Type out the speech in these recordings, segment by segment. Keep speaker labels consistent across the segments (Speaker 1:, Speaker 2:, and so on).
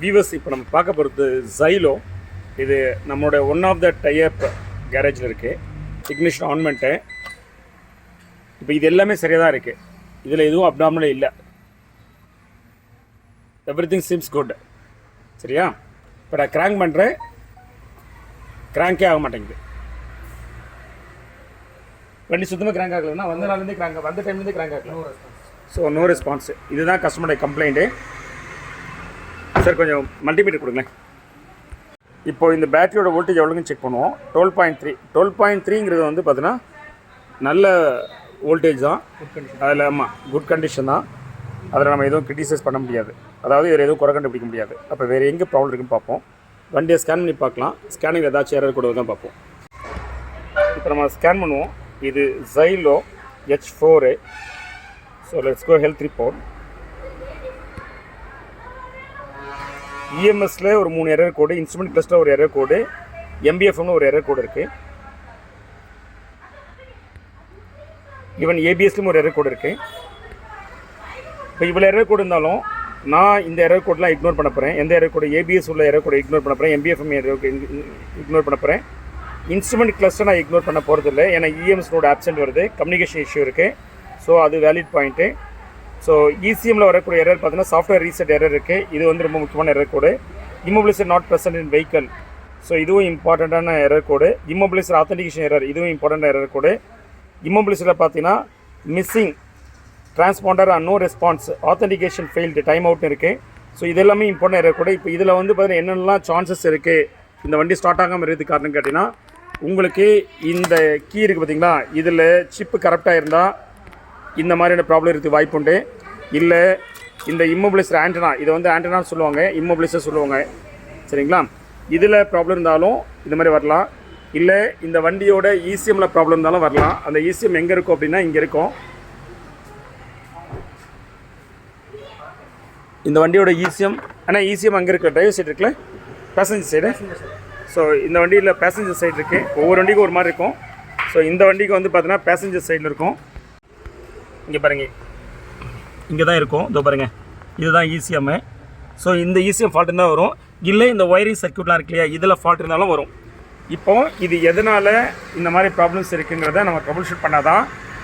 Speaker 1: Viewers, இப்போ நம்ம பார்க்க போகிறது ஜைலோ. இது நம்மளோட ஒன் ஆஃப் த டைப் கேரேஜில் இருக்குது. இக்னிஷன் ஆன்மெண்ட்டு இப்போ இது எல்லாமே சரியாக தான் இருக்குது. இதில் எதுவும் அப்நார்மலே இல்லை. Everything seems good. சரியா? இப்போ நான் கிராங்க் பண்ணுறேன், கிராங்கே ஆக மாட்டேங்குது. வண்டி சுத்தமாக கிராங்க் ஆகலைன்னா வந்த நாள்லேருந்தே கிராங்க், வந்த டைம்லேருந்தே கிராங்க் ஆகல. So no response. இதுதான் கஸ்டமருடைய கம்ப்ளைண்ட்டு. சார் கொஞ்சம் மல்டிமீட்டர் கொடுங்களேன். இப்போ இந்த பேட்டரியோட வோல்டேஜ் எவ்வளோன்னு செக் பண்ணுவோம். 12.3. 12.3ங்கிறது வந்து பார்த்தீங்கன்னா நல்ல வோல்டேஜ் தான். அதில் ஆமாம், குட் கண்டிஷன் தான். அதில் நம்ம எதுவும் கிரிட்டிசைஸ் பண்ண முடியாது. அதாவது வேறு எதுவும் குறை கண்டுபிடிக்க முடியாது. அப்போ வேறு எங்கே ப்ராப்ளம் இருக்குன்னு பார்ப்போம். வண்டியை ஸ்கேன் பண்ணி பார்க்கலாம். ஸ்கேனிங் ஏதாச்சும் எரர் கூட தான் பார்ப்போம். இப்போ நம்ம ஸ்கேன் பண்ணுவோம். இது Xylo H4. So let's go health report. இஎம்எஸ்ல ஒரு 3 எரர் கோடு, இன்ஸ்ட்ருமெண்ட் கிளஸ்டர் ஒரு எரர் கோடு, எம்பிஎஃப்னு ஒரு எரர் கோடு இருக்குது. ஈவன் ஏபிஎஸ்லையும் ஒரு எரர் கோடு இருக்குது. இப்போ இவ்வளோ எரர் கோடு இருந்தாலும் நான் இந்த எரர் கோடெலாம் இக்னோர் பண்ண போகிறேன். எந்த எரர் கோடு? ஏபிஎஸ் உள்ள எரர் கோடை இக்னோர் பண்ண போகிறேன். எம்பிஎஃப்எம் இக்னோர் பண்ண போகிறேன். இன்ஸ்ட்ருமெண்ட் கிளஸ்டர் நான் இக்னோர் பண்ண போகிறது இல்லை. ஏன்னா இஎம்எஸ்னோட ஆப்சென்ட் வருது, கம்யூனிகேஷன் இஷ்யூ இருக்குது. ஸோ அது வேலிட் பாயிண்ட்டு. ஸோ இசிஎம்மில் வரக்கூடிய எரர் பார்த்தீங்கன்னா சாஃப்ட்வேர் ரீசெட் எரர் இருக்குது. இது வந்து ரொம்ப முக்கியமான error code. Immobilizer not present in vehicle. So இதுவும் இம்பார்ட்டண்ட்டான error code. Immobilizer authentication error, இதுவும் இம்பார்ட்டண்ட் எரர் கோடு. இம்மோபிலைசரில் பார்த்தீங்கன்னா missing transponder and no response, authentication failed, time அவுட்னு இருக்குது. ஸோ இது எல்லாமே இம்பார்ட்டன்ட் எரர் கோடு. இப்போ இதில் வந்து பார்த்தீங்கன்னா என்னென்னலாம் சான்சஸ் இருக்குது இந்த வண்டி ஸ்டார்ட் ஆகாமல் இருக்கிறது காரணம் கேட்டிங்கன்னா, உங்களுக்கு இந்த கீ இருக்குது பார்த்தீங்களா, இதில் சிப்பு கரெக்டாக இருந்தால் இந்த மாதிரியான ப்ராப்ளம் இருக்குது வாய்ப்புண்டு. இல்லை இந்த இம்மோபிலைசர் ஆண்டனா, இதை வந்து ஆண்டனான்னு சொல்லுவாங்க, இம்மோபிலைசர் சொல்லுவாங்க. சரிங்களா? இதில் ப்ராப்ளம் இருந்தாலும் இந்த மாதிரி வரலாம். இல்லை இந்த வண்டியோட இசிஎம்மில் ப்ராப்ளம் இருந்தாலும் வரலாம். அந்த இசிஎம் எங்கே இருக்கும் அப்படின்னா இங்கே இருக்கும். இந்த வண்டியோட இசிஎம், ஆனால் இசிஎம் அங்கே இருக்குது. டிரைவர் சைடு இருக்குல்ல, பேசஞ்சர் சைடு. ஸோ இந்த வண்டியில் பேசஞ்சர் சைடு இருக்குது. ஒவ்வொரு வண்டிக்கும் ஒரு மாதிரி இருக்கும். ஸோ இந்த வண்டிக்கு வந்து பார்த்தீங்கன்னா பேசஞ்சர் சைடில் இருக்கும். இங்கே பாருங்கள், இங்கே தான் இருக்கும். இதோ பாருங்கள், இதுதான் இசிஎம்மு. ஸோ இந்த இசிஎம் ஃபால்ட் இருந்தால் வரும். இல்லை இந்த ஒயரிங் சர்க்யூட்லாம் இருக்கு இல்லையா, இதில் ஃபால்ட் இருந்தாலும் வரும். இப்போது இது எதனால் இந்த மாதிரி ப்ராப்ளம்ஸ் இருக்குங்கிறத நம்ம ட்ரபிள் ஷூட் பண்ணால் தான்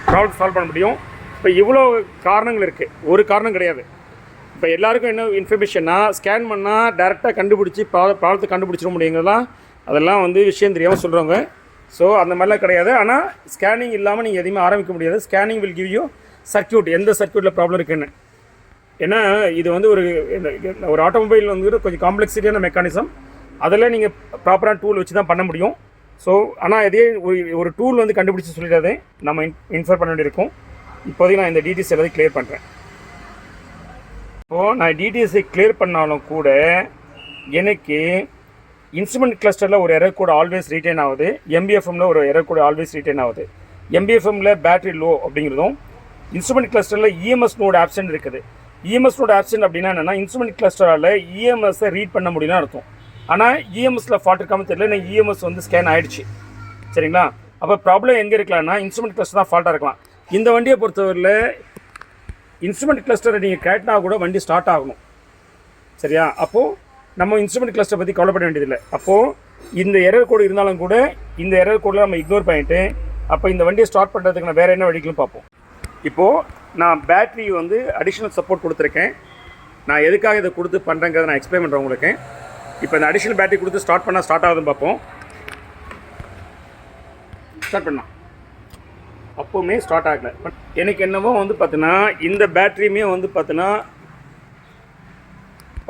Speaker 1: ப்ராப்ளம் சால்வ் பண்ண முடியும். இப்போ இவ்வளோ காரணங்கள் இருக்குது, ஒரு காரணம் கிடையாது. இப்போ எல்லாருக்கும் என்ன இன்ஃபர்மேஷன்னா, ஸ்கேன் பண்ணால் டேரெக்டாக கண்டுபிடிச்சி ப்ராப்ளத்தை கண்டுபிடிச்சிட முடியுங்கிறதான் அதெல்லாம் வந்து விஷயம் தெரியாமல் சொல்கிறவங்க. ஸோ அந்த மாதிரிலாம் கிடையாது. ஆனால் ஸ்கேனிங் இல்லாமல் நீங்கள் எதையுமே ஆரம்பிக்க முடியாது. Scanning will give you circuit, எந்த சர்க்யூட்டில் ப்ராப்ளம் இருக்குன்னு. ஏன்னா இது வந்து ஒரு ஆட்டோமொபைல் வந்து கொஞ்சம் காம்ப்ளெக்சிட்டியான மெக்கானிசம். அதில் நீங்கள் ப்ராப்பரான டூல் வச்சு தான் பண்ண முடியும். ஸோ ஆனால் இதே ஒரு டூல் வந்து கண்டுபிடிச்சி சொல்லிடாதே, நம்ம இன்ஃபார்ம் பண்ண வேண்டியிருக்கும். இப்போதைக்கு நான் இந்த டீட்டெயில்ஸ் எல்லாத்தையும் கிளியர் பண்ணுறேன். இப்போது நான் டீட்டெயில்ஸை கிளியர் பண்ணாலும் கூட எனக்கு இன்ஸ்ட்ருமெண்ட் கிளஸ்டரில் ஒரு எரர் கோடு ஆல்வேஸ் ரீட்டைன் ஆகுது. எம்பிஎஃப்எம்மில் ஒரு எரர் கோடு ஆல்வேஸ் ரீட்டைன் ஆகுது. எம்பிஎஃப்எம்மில் பேட்டரி லோ அப்படிங்கிறதும், இன்ஸ்ட்ருமெண்ட் கிளஸ்டரில் இஎம்எஸ் நோடு ஆப்சென்ட் இருக்குது. இஎம்எஸ் நோடு ஆப்சென்ட் அப்படின்னா என்னென்னா, இன்ஸ்ட்ருமெண்ட் கிளஸ்டரால் இஎம்எஸ்ஸை ரீட் பண்ண முடியும்னு அர்த்தம். ஆனால் இஎம்எஸில் ஃபால்ட் இருக்காமல் தெரியல. ஏன்னா இஎம்எஸ் வந்து ஸ்கேன் ஆகிடுச்சு. சரிங்களா? அப்போ ப்ராப்ளம் எங்கே இருக்கலாம்னா இன்ஸ்ட்ருமெண்ட் கிளஸ்டர் தான் ஃபால்ட்டாக இருக்கலாம். இந்த வண்டியை பொறுத்தவரையில் இன்ஸ்ட்ருமெண்ட் கிளஸ்டரை நீங்கள் கேட்டினா கூட வண்டி ஸ்டார்ட் ஆகணும். சரியா? அப்போது நம்ம இன்ஸ்ட்ருமெண்ட் கிளஸ்டரை பற்றி கவலைப்பட வேண்டியதில்லை. அப்போது இந்த எரர் கோடு இருந்தாலும் கூட இந்த எரர் கோடில் நம்ம இக்னோர் பண்ணிவிட்டு அப்போ இந்த வண்டியை ஸ்டார்ட் பண்ணுறதுக்கு நான் வேறு என்ன வழிகளும் பார்ப்போம். இப்போது நான் பேட்ரி வந்து அடிஷ்னல் சப்போர்ட் கொடுத்துருக்கேன். நான் எதுக்காக இதை கொடுத்து பண்ணுறேங்கிறத நான் எக்ஸ்பிளைன் பண்ணுறேன் உங்களுக்கு. இப்போ இந்த அடிஷ்னல் பேட்டரி கொடுத்து ஸ்டார்ட் பண்ணால் ஸ்டார்ட் ஆகுதுன்னு பார்ப்போம். ஸ்டார்ட் பண்ணலாம், அப்போவுமே ஸ்டார்ட் ஆகலை. எனக்கு என்னவோ வந்து பார்த்தீங்கன்னா இந்த பேட்டரியுமே வந்து பார்த்தீங்கன்னா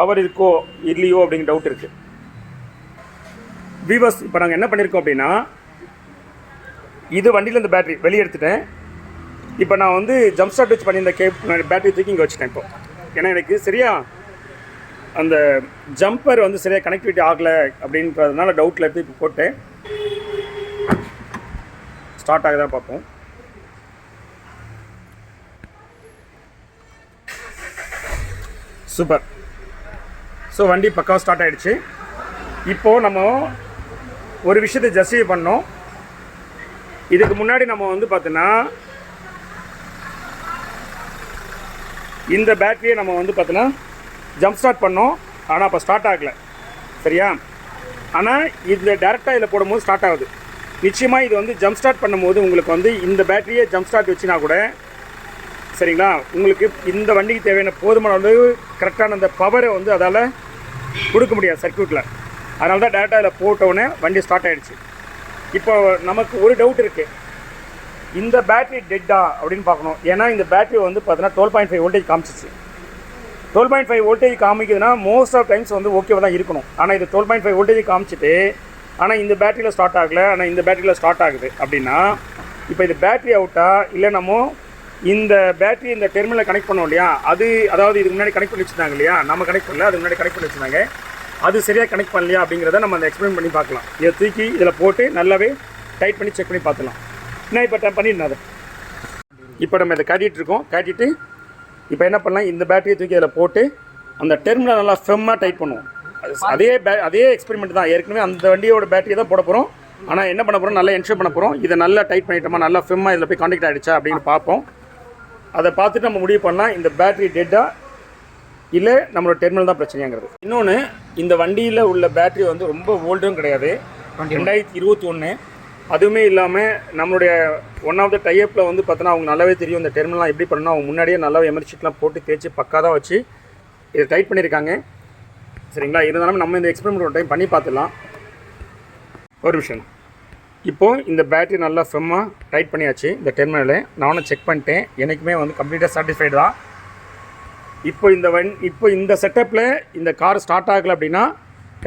Speaker 1: பவர் இருக்கோ இல்லையோ அப்படிங்கிற டவுட் இருக்குது. வியூவர்ஸ், இப்போ நாங்கள் என்ன பண்ணியிருக்கோம் அப்படின்னா, இது வண்டியில் இந்த பேட்டரி வெளியே எடுத்துட்டேன். இப்போ நான் வந்து ஜம்ப் ஸ்டார்ட் வச்சு பண்ணி இந்த பேட்டரி தூக்கி இங்கே வச்சுட்டேன். இப்போ ஏன்னா எனக்கு சரியா அந்த ஜம்பர் வந்து சரியாக கனெக்டிவிட்டி ஆகலை அப்படின்றதுனால டவுட்டில் எடுத்து இப்போ போட்டேன். ஸ்டார்ட் ஆகுதான் பார்ப்போம். சூப்பர். ஸோ வண்டி பக்காவாக ஸ்டார்ட் ஆகிடுச்சு. இப்போது நம்ம ஒரு விஷயத்தை ஜஸ்டிஃபை பண்ணோம். இதுக்கு முன்னாடி நம்ம வந்து பார்த்தீங்கன்னா இந்த பேட்டரியை நம்ம வந்து பார்த்தீங்கன்னா ஜம்ப் ஸ்டார்ட் பண்ணோம். ஆனால் அப்போ ஸ்டார்ட் ஆகலை. சரியா? ஆனால் இதில் டேரெக்டாக இதில் போடும்போது ஸ்டார்ட் ஆகுது. நிச்சயமாக இது வந்து ஜம்ப் ஸ்டார்ட் பண்ணும்போது உங்களுக்கு வந்து இந்த பேட்டரியே ஜம்ப் ஸ்டார்ட் வச்சுனா கூட சரிங்களா, உங்களுக்கு இந்த வண்டிக்கு தேவையான போதுமான அளவு கரெக்டான அந்த பவரை வந்து அதால் கொடுக்க முடியாது சர்க்யூட்டில். அதனால தான் டேரெக்டாக இதில் போட்டவுடனே வண்டி ஸ்டார்ட் ஆகிடுச்சு. இப்போ நமக்கு ஒரு டவுட் இருக்குது, இந்த பேட்டரி டெட்டா அப்படின்னு பார்க்கணும். ஏன்னா இந்த பேட்டரி வந்து பார்த்தீங்கன்னா 12.5 வோல்டேஜ் காமிச்சிச்சு. 12.5 வோல்டேஜ் காமிக்குதுன்னா மோஸ்ட் ஆஃப் டைம்ஸ் வந்து ஓகேவாக தான் இருக்கணும். ஆனால் இது 12.5 வோல்டேஜ் காமிச்சிட்டு ஆனால் இந்த பேட்டரியில் ஸ்டார்ட் ஆகலை, ஆனால் இந்த பேட்டரியில் ஸ்டார்ட் ஆகுது அப்படின்னா இப்போ இது பேட்டரி அவுட்டா இல்லை நம்ம இந்த பேட்டரி இந்த டெர்மினலை கனெக்ட் பண்ணோம் இல்லையா, அது அதாவது இதுக்கு முன்னாடி கனெக்ட் பண்ணி வச்சுருந்தாங்க இல்லையா, நம்ம கனெக்ட் பண்ணல, அதுக்கு முன்னாடி கனெக்ட் பண்ணி வச்சுருந்தாங்க, அது சரியாக கனெக்ட் பண்ணலையா அப்படிங்கிறத நம்ம அந்த எக்ஸ்பிளைன் பண்ணி பார்க்கலாம். இதை தூக்கி இதில் போட்டு நல்லாவே டைட் பண்ணி செக் பண்ணி பார்த்துலாம். என்ன இப்போ பண்ணிடணும் அதை. இப்போ நம்ம இதை காட்டிகிட்ருக்கோம். காட்டிட்டு இப்போ என்ன பண்ணலாம், இந்த பேட்டரியை தூக்கி அதில் போட்டு அந்த டெர்மினலை நல்லா ஃபெம்மாக டைட் பண்ணுவோம். அதே எக்ஸ்பெரிமெண்ட் தான். ஏற்கனவே அந்த வண்டியோட பேட்டரியை தான் போட போகிறோம். ஆனால் என்ன பண்ண போகிறோம், நல்லா என்ஷூர் பண்ண போகிறோம். இதை நல்லா டைட் பண்ணிட்டோமா, நல்லா ஃபெம்மாக இதில் போய் கான்டாக்ட் ஆகிடுச்சா அப்படின்னு பார்ப்போம். அதை பார்த்துட்டு நம்ம முடிவு பண்ணலாம் இந்த பேட்டரி டெட்டா இல்லை நம்மளோட டெர்மினல் தான் பிரச்சனைங்கிறது. இன்னொன்று, இந்த வண்டியில் உள்ள பேட்டரி வந்து ரொம்ப ஓல்டும் கிடையாது, 2021. அதுவுமே இல்லாமல் நம்மளுடைய ஒன் ஆஃப் த டைப்பில் வந்து பார்த்தோன்னா அவங்க நல்லாவே தெரியும் இந்த டெர்மினல்லாம் எப்படி பண்ணணும். அவங்க முன்னாடியே நல்லா எமர்ஷீட்லாம் போட்டு தேய்ச்சி பக்காக தான் வச்சு இதை டைட் பண்ணியிருக்காங்க. சரிங்களா? இருந்தாலும் நம்ம இந்த எக்ஸ்பெரிமெண்ட் ஒரு டைம் பண்ணி பார்த்துடலாம். ஒரு விஷயம், இப்போது இந்த பேட்டரி நல்லா ஃபெம்மாக டைட் பண்ணியாச்சு. இந்த டெர்மினலை நானும் செக் பண்ணிட்டேன், எனக்குமே வந்து கம்ப்ளீட்டாக சாட்டிஸ்ஃபைடு தான். இப்போ இந்த செட்டப்பில் இந்த கார் ஸ்டார்ட் ஆகலை அப்படின்னா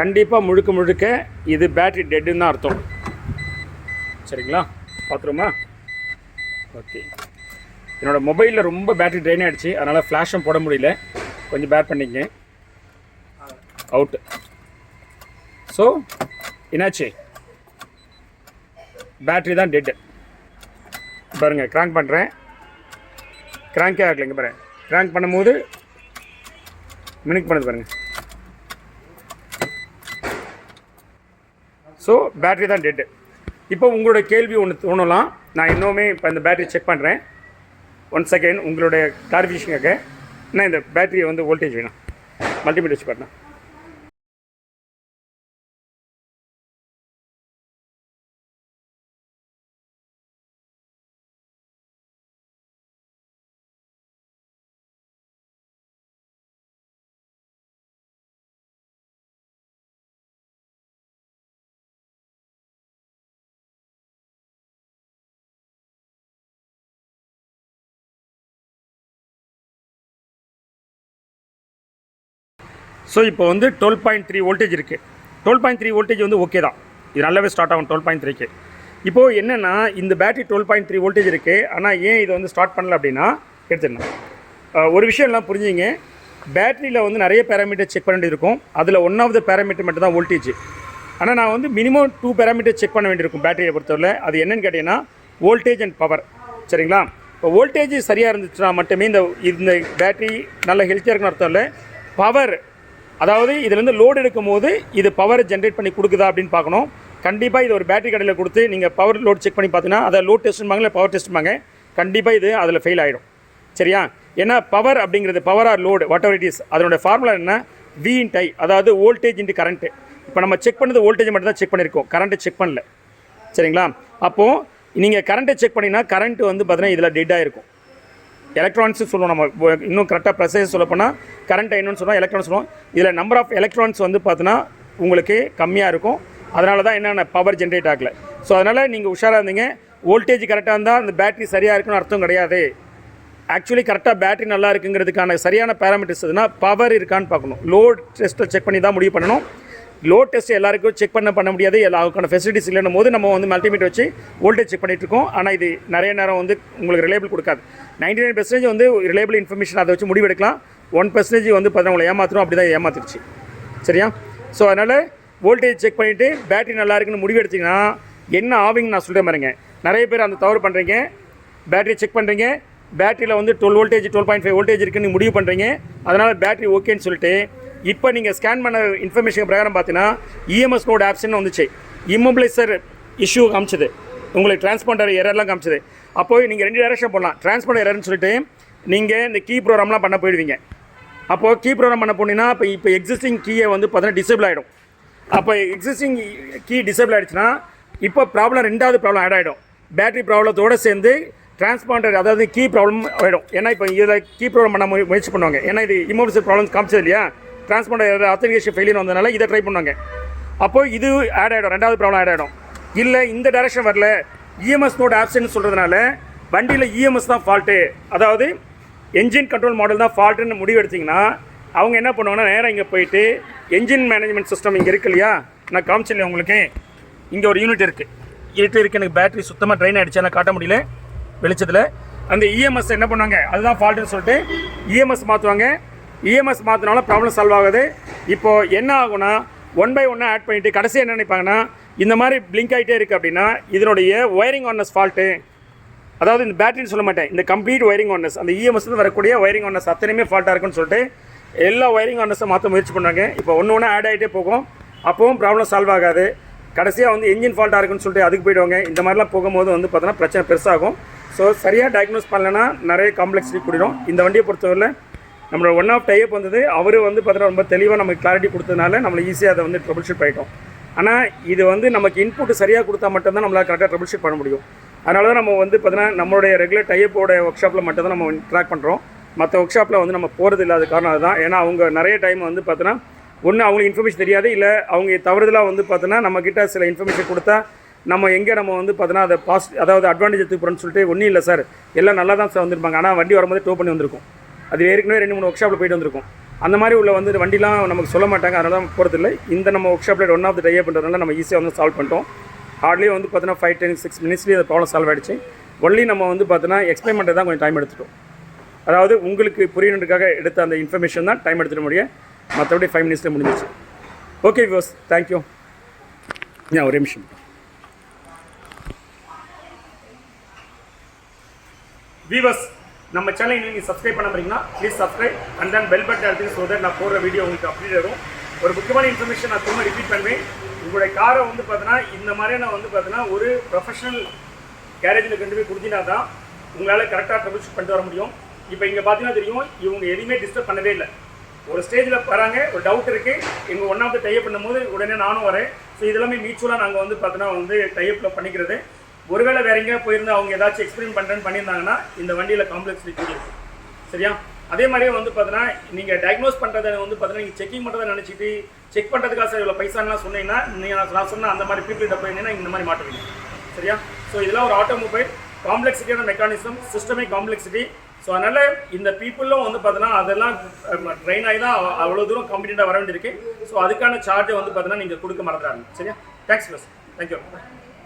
Speaker 1: கண்டிப்பாக முழுக்க இது பேட்டரி டெட்டுன்னு தான் அர்த்தம். சரிங்களா? பார்த்துருமா? ஓகே. என்னோடய மொபைலில் ரொம்ப பேட்டரி ட்ரெயின் ஆகிடுச்சு, அதனால் ஃப்ளாஷும் போட முடியல, கொஞ்சம் பேர் பண்ணிங்க. அவுட்டு. ஸோ என்னாச்சு, பேட்ரி தான் டெட்டு. பாருங்கள், க்ராங்க் பண்ணுறேன், க்ராங்கே ஆகலைங்க பாருங்கள். க்ராங்க் பண்ணும்போது மினிக் பண்ணுது பாருங்கள். ஸோ பேட்ரி தான் டெட்டு. இப்போ உங்களோட கேள்வி ஒன்று தோணலாம், நான் இன்னுமே இப்போ இந்த பேட்டரி செக் பண்ணுறேன். 1 செகண்ட் உங்களுடைய கிளாரிஃபிகேஷனுக்காக. நான் இந்த பேட்டரியை வந்து வோல்டேஜ் வேணும், மல்டிமீட்டர் வச்சு பாருங்கள். ஸோ இப்போ வந்து 12.3 வோல்டேஜ் இருக்குது. 12.3 வோல்டேஜ் வந்து ஓகே தான், இது நல்லாவே ஸ்டார்ட் ஆகும் 12.3க்கு. இப்போது என்னென்னா இந்த பேட்டரி 12.3 வோல்டேஜ் இருக்குது, ஆனால் ஏன் இதை வந்து ஸ்டார்ட் பண்ணல அப்படின்னா எடுத்துடணும். ஒரு விஷயம்லாம் புரிஞ்சுங்க, பேட்டரியில் வந்து நிறைய பேராமீட்டர் செக் பண்ண வேண்டியிருக்கும். அதில் ஒன் ஆஃப் த பேராமீட்டர் மட்டும் தான் வோல்டேஜ். ஆனால் நான் வந்து மினிமம் 2 பேராமீட்டர் செக் பண்ண வேண்டியிருக்கும் பேட்டரியை பொறுத்தவரை. அது என்னென்னு கேட்டிங்கன்னா வோல்டேஜ் அண்ட் பவர். சரிங்களா? இப்போ வோல்டேஜ் சரியாக இருந்துச்சுன்னா மட்டுமே இந்த பேட்டரி நல்ல ஹெல்த்தியாக இருக்குன்னு அர்த்தம் இல்லை. பவர், அதாவது இதுலேருந்து லோடு எடுக்கும் போது இது பவரை ஜென்ரேட் பண்ணி கொடுக்குதா அப்படின்னு பார்க்கணும். கண்டிப்பாக இது ஒரு பேட்டரி கடையில் கொடுத்து நீங்கள் பவர் லோட் செக் பண்ணி பார்த்தீங்கன்னா அதை லோட் டெஸ்ட்டும்பாங்க, இல்லை பவர் டெஸ்ட்டும்பாங்க, கண்டிப்பாக இது அதில் ஃபெயில் ஆகிடும். சரியா? ஏன்னா பவர் அப்படிங்கிறது power or load whatever it is, அதனுடைய ஃபார்முலா என்ன, V இன்ட் I, அதாவது வோல்டேஜ் இன்ட்டு கரண்ட்டு. இப்போ நம்ம செக் பண்ணது வோல்டேஜ் மட்டும் தான் செக் பண்ணியிருக்கோம், கரண்ட்டை செக் பண்ணல. சரிங்களா? அப்போது நீங்கள் கரண்ட்டை செக் பண்ணிங்கன்னா கரண்ட்டு வந்து பார்த்தீங்கன்னா இதில் டெட்டாக இருக்கும். எலக்ட்ரான்ஸு சொல்லுவோம், நம்ம இன்னும் கரெக்டாக ப்ரெசைஸ் சொல்ல போனால் கரண்ட் என்னன்னு சொல்லுவோம், எலக்ட்ரான்ஸ் சொல்லுவோம். இதில் நம்பர் ஆஃப் எலக்ட்ரான்ஸ் வந்து பார்த்தீங்கன்னா உங்களுக்கு கம்மியாக இருக்கும். அதனால தான் என்னென்ன பவர் ஜென்ரேட் ஆகலை. ஸோ அதனால் நீங்கள் உஷாராக இருந்தீங்க. வோல்டேஜ் கரெக்டாக இருந்தால் அந்த பேட்டரி சரியாக இருக்குன்னு அர்த்தம் கிடையாது. ஆக்சுவலி கரெக்டாக பேட்டரி நல்லா இருக்குங்கிறதுக்கான சரியான பேராமீட்டர்ஸ் எதுனா பவர் இருக்கான்னு பார்க்கணும். லோட் டெஸ்ட்டை செக் பண்ணி தான் முடிவு பண்ணணும். லோட் டெஸ்ட் எல்லாருக்கும் செக் பண்ண முடியாது, எல்லாருக்கான ஃபெசிலிட்டிஸ் இல்லைன்னும் போது நம்ம வந்து மல்டிமீட்டர் வச்சு வோல்டேஜ் செக் பண்ணிகிட்டு இருக்கோம். ஆனால் இது நிறைய நேரம் வந்து உங்களுக்கு ரிலேபிள் கொடுக்காது. 99% வந்து ரிலேபிள் இன்ஃபர்மேஷன் அதை வச்சு முடிவெடுக்கலாம். 1% வந்து பார்த்தா உங்களை ஏமாத்துறோம், அப்படி தான் ஏமாத்திடுச்சு. சரியா? ஸோ அதனால் வோல்டேஜ் செக் பண்ணிவிட்டு பேட்டரி நல்லா இருக்குன்னு முடிவு எடுத்திங்கன்னா என்ன ஆவிங்கன்னு நான் சொல்கிறேன் பாருங்க. நிறைய பேர் அந்த தவறு பண்ணுறீங்க. பேட்டரி செக் பண்ணுறீங்க, பேட்டரியில் வந்து 12 வோல்டேஜ் 12.5 வோல்டேஜ் இருக்குன்னு முடிவு பண்ணுறீங்க. அதனால் பேட்டரி ஓகேன்னு சொல்லிட்டு இப்போ நீங்கள் ஸ்கேன் பண்ண இன்ஃபர்மேஷன் பிரகாரம் பார்த்தீங்கன்னா EMS நோட் ஆப்ஷன் வந்துச்சு. இம்மொபிலைசர் இஷ்யூ காமிச்சது, உங்களுக்கு டிரான்ஸ்பாண்டர் எரர்லாம் காமிச்சது. அப்போது நீங்கள் 2 டைரக்ஷன் போடலாம். டிரான்ஸ்பாண்டர் எரர்னு சொல்லிட்டு நீங்கள் இந்த கீ ப்ரோக்ராம்லாம் பண்ண போயிடுவீங்க. அப்போது கீ ப்ரோக்ராம் பண்ண போனீங்கன்னா இப்போ எக்ஸிஸ்டிங் கீயை வந்து பார்த்தீங்கன்னா டிசேபிள் ஆகிடும். அப்போ எக்ஸிஸ்டிங் கீ டிசேபிள் ஆகிடுச்சுன்னா இப்போ ப்ராப்ளம் ரெண்டாவது ப்ராப்ளம் ஆட் ஆகிடும். பேட்டரி ப்ராப்ளத்தோடு சேர்ந்து டிரான்ஸ்பாண்டர் அதாவது கீ ப்ராப்ளம் ஆகிடும். ஏன்னா இப்போ இதில் கீ ப்ராப்ளம் பண்ண முயற்சி பண்ணுவாங்க. ஏன்னா இது இமோபிள் ப்ராப்ளம்ஸ் காமிச்சது இல்லையா, டிரான்ஸ்பாண்டர் ஆத்தென்டிகேஷன் ஃபெயிலியர் வந்ததுனால இதை ட்ரை பண்ணுவாங்க. அப்போது இது ஆட் ஆகிடும், ரெண்டாவது ப்ராப்ளம் ஆட் ஆகிடும். இல்லை இந்த டைரக்ஷன் வரல, இஎம்எஸ் நோட் ஆப்ஷன் சொல்கிறதுனால வண்டியில் இஎம்எஸ் தான் ஃபால்ட்டு, அதாவது என்ஜின் கண்ட்ரோல் மாடல் தான் ஃபால்ட்டுன்னு முடிவு எடுத்திங்கன்னா அவங்க என்ன பண்ணுவாங்கன்னா நேராக இங்கே போயிட்டு என்ஜின் மேனேஜ்மெண்ட் சிஸ்டம் இங்கே இருக்கு இல்லையா, நான் காமிச்சில்லையா உங்களுக்கு, இங்கே ஒரு யூனிட் இருக்குது. எனக்கு பேட்டரி சுத்தமாக ட்ரெயின் ஆகிடுச்சு, நான் காட்ட முடியல வெளிச்சத்தில். அந்த இஎம்எஸ் என்ன பண்ணுவாங்க, அதுதான் ஃபால்ட்டுன்னு சொல்லிட்டு இஎம்எஸ் மாற்றுவாங்க. இஎம்எஸ் மாற்றினாலும் ப்ராப்ளம் சால்வ் ஆகுது. இப்போது என்ன ஆகும்னா 1 by 1 ஆட் பண்ணிவிட்டு கடைசி என்ன நினைப்பாங்கன்னா இந்த மாதிரி பிளிங்க் ஆகிட்டே இருக்குது அப்படின்னா இதனுடைய ஒயரிங் ஆன்னஸ் ஃபால்ட்டு, அதாவது இந்த பேட்டரின்னு சொல்ல மாட்டேன், இந்த கம்ப்ளீட் ஒயரிங் ஆன்னஸ், அந்த இஎம்எஸ்லேருந்து வரக்கூடிய ஒயரிங் ஆன்னஸ் அத்தனையுமே ஃபால்ட்டாக இருக்குன்னு சொல்லிட்டு எல்லா ஒயரிங் ஆன்னஸும் மாற்ற முயற்சி பண்ணாங்க. இப்போ ஒன்று ஆட் ஆகிட்டே போகும், அப்போவும் ப்ராப்ளம் சால்வ் ஆகாது. கடைசியாக வந்து என்ஜின் ஃபால்ட்டாக இருக்குன்னு சொல்லிட்டு அதுக்கு போய்டுவாங்க. இந்த மாதிரிலாம் போகும்போது வந்து பார்த்தோன்னா பிரச்சனை பெருசாகும். ஸோ சரியாக டயக்னோஸ் பண்ணலைன்னா நிறைய காம்ப்ளெக்ஸிட்டி கூடிடும். இந்த வண்டியை பொறுத்தவரை நம்மளோட ஒன் ஆஃப் டைப் வந்தது, அவர் வந்து பார்த்தீங்கன்னா ரொம்ப தெளிவாக நமக்கு கிளாரிட்டி கொடுத்ததுனால நம்மளை ஈஸியாக அதை வந்து ட்ரபிள் ஷூட் பண்ணிட்டோம். ஆனால் இது வந்து நமக்கு இன்புட் சரியாக கொடுத்தா மட்டும்தான் நம்மளால் கரெக்டாக ட்ரபிள் ஷூட் பண்ண முடியும். அதனால தான் நம்ம வந்து பார்த்தீங்கன்னா நம்மளுடைய ரெகுலர் டைப்போட ஒர்க் ஷாப்பில் மட்டும் தான் நம்ம ட்ராக் பண்ணுறோம். மற்ற ஒர்க் ஷாப்பில் வந்து நம்ம போகிறது இல்லாத காரணம் அதுதான். ஏன்னா அவங்க நிறைய டைம் வந்து பார்த்தோன்னா ஒன்று அவங்களுக்கு இன்ஃபர்மேஷன் தெரியாது, இல்லை அவங்க தவறுதலாக வந்து பார்த்தோன்னா நம்மக்கிட்ட சில இன்ஃபர்மேஷன் கொடுத்தா நம்ம எங்கே நம்ம வந்து பார்த்தோன்னா அதை அதாவது அட்வான்டேஜ் எடுத்துக்கிறோன்னு சொல்லிட்டு ஒன்றும் இல்லை சார், எல்லாம் நல்லா தான் சார் வந்திருப்பாங்க, ஆனால் வண்டி வரும்போது டோ பண்ணி வந்திருக்கும், அது ஏற்கனவே 2-3 ஒர்க் ஷாப்பில் போய்ட்டு வந்திருக்கும். அந்த மாதிரி உள்ள வந்து வண்டிலாம் நமக்கு சொல்ல மாட்டாங்க, அதனால தான் போகிறதில்லை. இந்த நம்ம ஒர்க் ஷாப்பில் ஒன் ஆஃப் த டைப் பண்ணுறதுனால நம்ம ஈஸியாக வந்து சால்வ் பண்ணிட்டோம். ஹார்ட்லி வந்து பார்த்தோன்னா 5-6 மினிட்ஸ்லேயே அந்த ப்ராப்ளம் சால்வ் ஆகிடுச்சு. ஒன்லி நம்ம வந்து பார்த்தோன்னா எக்ஸ்பிளைன் பண்ணுறது தான் கொஞ்சம் டைம் எடுத்துட்டோம். அதாவது உங்களுக்கு புரியணுன்றதுக்காக எடுத்த அந்த இன்ஃபர்மேஷன் தான் டைம் எடுத்துகிட்டு முடியும், மற்றபடி 5 மினிட்ஸில் முடிஞ்சிச்சு. Okay viewers, thank you. ஒரே நிமிஷம். வியூவர்ஸ், நம்ம சேனலை நீங்கள் சப்ஸ்கிரைப் பண்ண போறீங்கன்னா please subscribe and then bell button அழுத்தி ஸோ தட் நான் போடுற வீடியோ உங்களுக்கு அப்டேட் வரும். ஒரு முக்கியமான இன்ஃபர்மேஷன் நான் திரும்ப ரிப்பீட் பண்ணுவேன். உங்களுடைய காரை வந்து பார்த்தீங்கன்னா இந்த மாதிரியான வந்து பார்த்தீங்கன்னா ஒரு ப்ரொஃபஷனல் கேரேஜில் கொண்டு போய் கொடுத்தீங்கன்னா தான் உங்களால் கரெக்டாக ட்ரபிள் ஷூட் பண்ணிட்டு வர முடியும். இப்போ இங்கே பார்த்தீங்கன்னா தெரியும், இவங்க எதுவுமே டிஸ்டர்ப் பண்ணவே இல்லை. ஒரு ஸ்டேஜில் வராங்க, ஒரு டவுட் இருக்குது, எங்கள் ஒன் ஆஃப் த டைப் பண்ணும்போது உடனே நானும் வரேன். ஸோ இதெல்லாமே மியூச்சுவலாக நாங்கள் வந்து பார்த்தீங்கன்னா வந்து டைப்பில் பண்ணிக்கிறது. ஒருவேளை வேறு எங்கேயா போயிருந்து அவங்க ஏதாச்சும் எக்ஸ்பிளைன் பண்ணுறேன்னு பண்ணியிருந்தாங்கன்னா இந்த வண்டியில் காம்ப்ளெக்ஸிட்டி கூடியிருக்கும். சரியா? அதே மாதிரியே வந்து பார்த்தீங்கன்னா நீங்கள் டயக்னோஸ் பண்ணுறதை வந்து பார்த்தீங்கன்னா நீங்கள் செக்கிங் பண்ணுறதை நினச்சிட்டு செக் பண்ணுறதுக்காக சார் இவ்வளோ பைசான்லாம் சொன்னீங்கன்னா நீங்கள் நான் சொன்ன அந்த மாதிரி பீப்புள்கிட்ட போயிருந்தீங்கன்னா இந்த மாதிரி மாட்டுவீங்க. சரியா? ஸோ இதெல்லாம் ஒரு ஆட்டோமொபைல் காம்ப்ளெக்சிட்டியான மெக்கானிசம், சிஸ்டமே காம்ப்ளெக்சிட்டி. ஸோ அதனால் இந்த பீப்புளும் வந்து பார்த்தீங்கன்னா அதெல்லாம் ட்ரெயின் ஆகி தான் அவ்வளோ தூரம் காம்படிட்டாக வர வேண்டியிருக்கு. ஸோ அதுக்கான சார்ஜை வந்து பார்த்தீங்கன்னா நீங்கள் கொடுக்க மறந்துடாங்க. சரியா? Thanks plus, thank you.